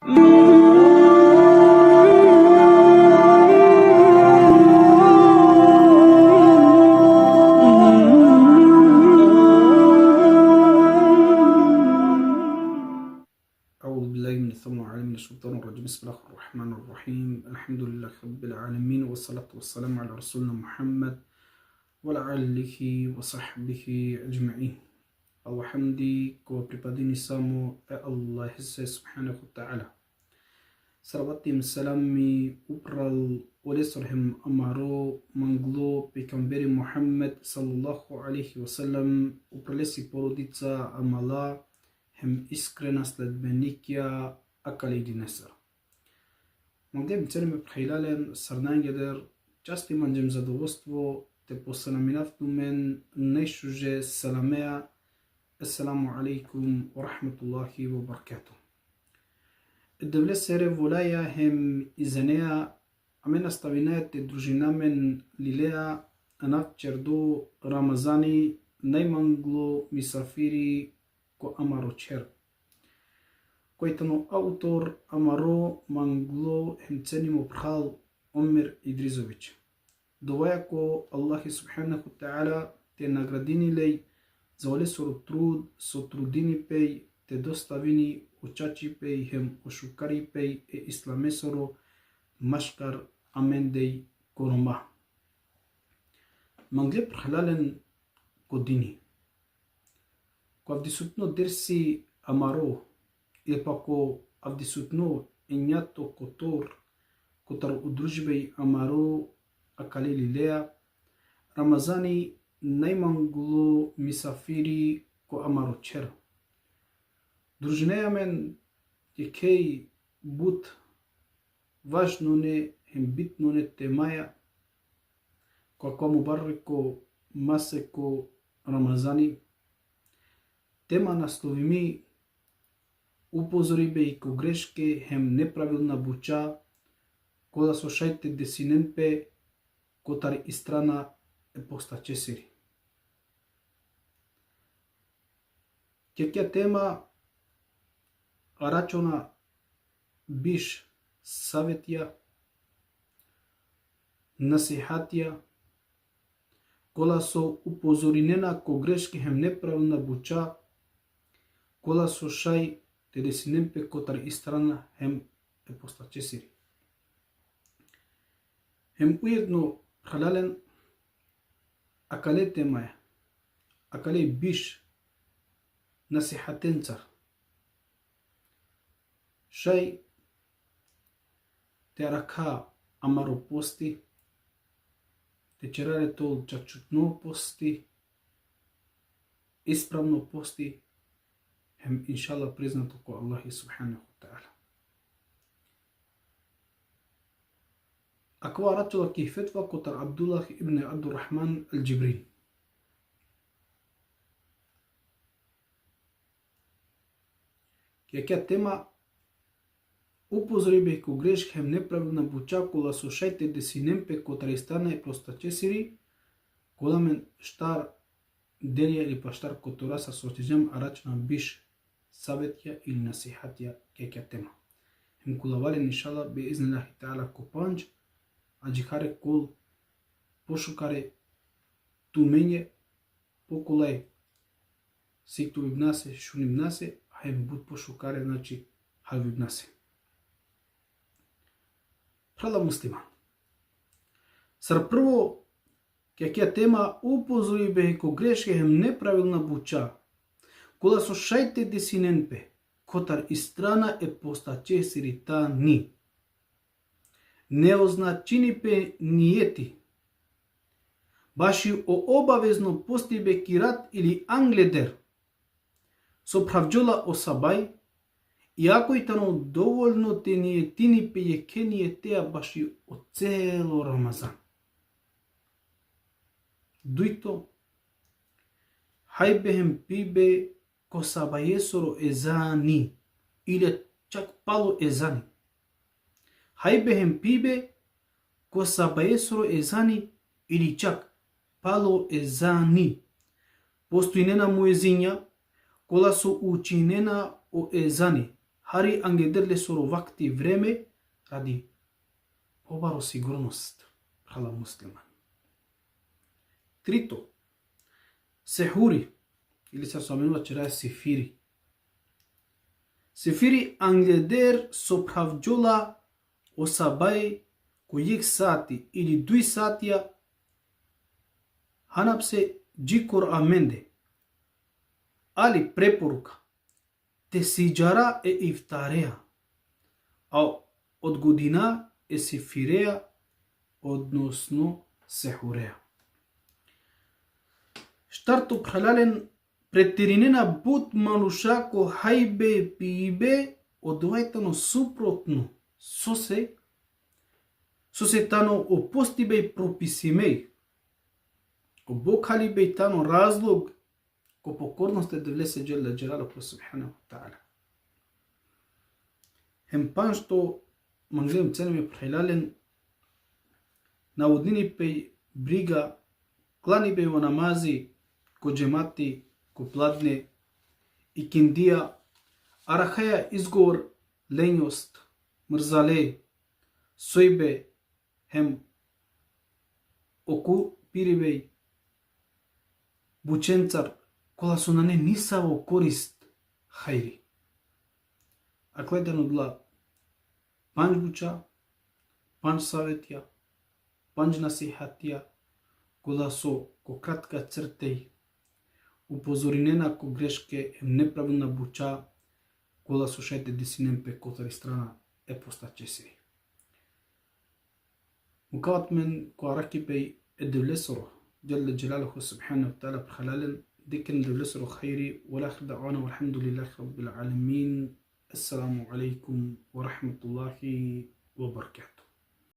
أعوذ بالله من السميع العليم من الشيطان الرجيم. بسم الله الرحمن الرحيم. الحمد لله رب العالمين والصلاة والسلام على رسولنا محمد وعلى آله وصحبه أجمعين. Alhamdi ko pripadini samo Allah subhanahu wa ta'ala. Salavatim salami upral olesorhem amaro manglo pekamberi Muhammad sallallahu alaihi wasallam upralesi porodica amala hem iskrena sledbenikja akalidi nesar. Mogdem celime prihilalen sarnangeder части манджем задоволство те посаламинавту мен нешуже саламеа. Assalamu alaikum wa rahmatullahi wa barakatuh. الدولة سيرة ولاية هم إزنيا أمين استوينات الدروجينا من ليلة أنا تشردو رمضاني نيمانغلو مسافيري كو أمارو تشير كويتنو أوتور أمارو مانغلو همتاني مبخال عمر إدريزوفيتش دوايا كو الله سبحانه وتعالى تنغرديني لي Заволе сотрудини пей, те доставини учачи пей, хем ошукари пей е исламесоро машкар амендей корома. Мангле прхалален години. Ко авдисутно дерси амаро, или пако авдисутно енято котор, котар удружбей амаро акалели леа, Рамазани најмангло мисафири ко амаро чер. Дружинеја мен е кеј бут важно не хем битно не темаја која му барреко масеко Рамазани. Тема насловими упозорибе и ко грешке хем неправилна буча кода со шајте десиненпе котар и страна е постачесири. Кекја тема арачона биш саветија, насихатија, кола со упозоринена ко грешки хем неправилна буча, кола со шај те десинемпе котар и страна хем е постачесири. Хем уедно халален акале темаја, акале биш насихатенцар. Шај те рака амаро пости, те чераре тол чачутно пости, исправно пости, хем иншалла признато ко Аллахи субханаху та'ала. Аква рачула ки фетва котар Абдуллах ибн Абдуррахман al-Джибрин. Кекја тема упозорибе ко грешки хем неправилна буча кола со шајте десинемпе котар стана и простачесири кола мен штар делија или па штар котора са сотиζем арачна биш саветја или насихатја кекја тема. Хем кулавален иншалла бе изнелахи та'ала копанџ аџихаре кол пошукаре туменје поколај сикту вибнасе шуни вибнасе хајм буд пошукаре значи хал вибнасе. Прала муслиман. Сар прво кекја тема упозорибе ко грешки хем неправилна буча кола со шајте десиненпе котар и страна е постачесири та ни. Неозначинипе ниети. Баши о обавезно постибе кират или англедер. Со правджола осабај, иако и тано доволно те ниетини пе јеке ниетеа баши о цело Рамазан. Дуито, хајбехем пибе ко сабајесоро езани, или чак пало езани. Хајбехем пибе ко сабајесоро езани или чак пало езани. Постојнена муезинја кола со учинена о езани. Хари ангедерле соро вакти време ради побаро сигурност хала муслиман. Трито, сехури, или се соменува чера сефири. Сефири ангедер соправджола осабај кој 1 сати или 2 сатија ханапсе джикор аменде. Али препорука те сиджара е ифтареа, а од година е сефиреа, односно сехуреа. Штарто халален претеринена бут манушако хајбе пиибе одвајтано супротно со се тано опостибе прописимеј, обокали бе тано разлог ко покорност е девлесе джелла джелалуху субханаху таала. Хемпан што манглем ценеме прхилален наводнини пеј брига, клани бе во намази, ко джемати, ко пладне и киндија, арахаја изговор лењост, мрзале, сојбе, хем оку пирибеј, бученцар, кола су на не нисаво корист хајри. А кледен одла панч буча, панч саветија, панч насихатија, кола со ко кратка цртеј, упозоринена ко грешке е неправилна буча, кола слушајте десинен пе котари страна е постачесири. Мукават мен ко араки пей е девлесоро, جل جلاله سبحانه وتعالى بخلال ديكن دبلسر خيري والآخر دعوانا والحمد لله رب العالمين. السلام عليكم ورحمة الله وبركاته.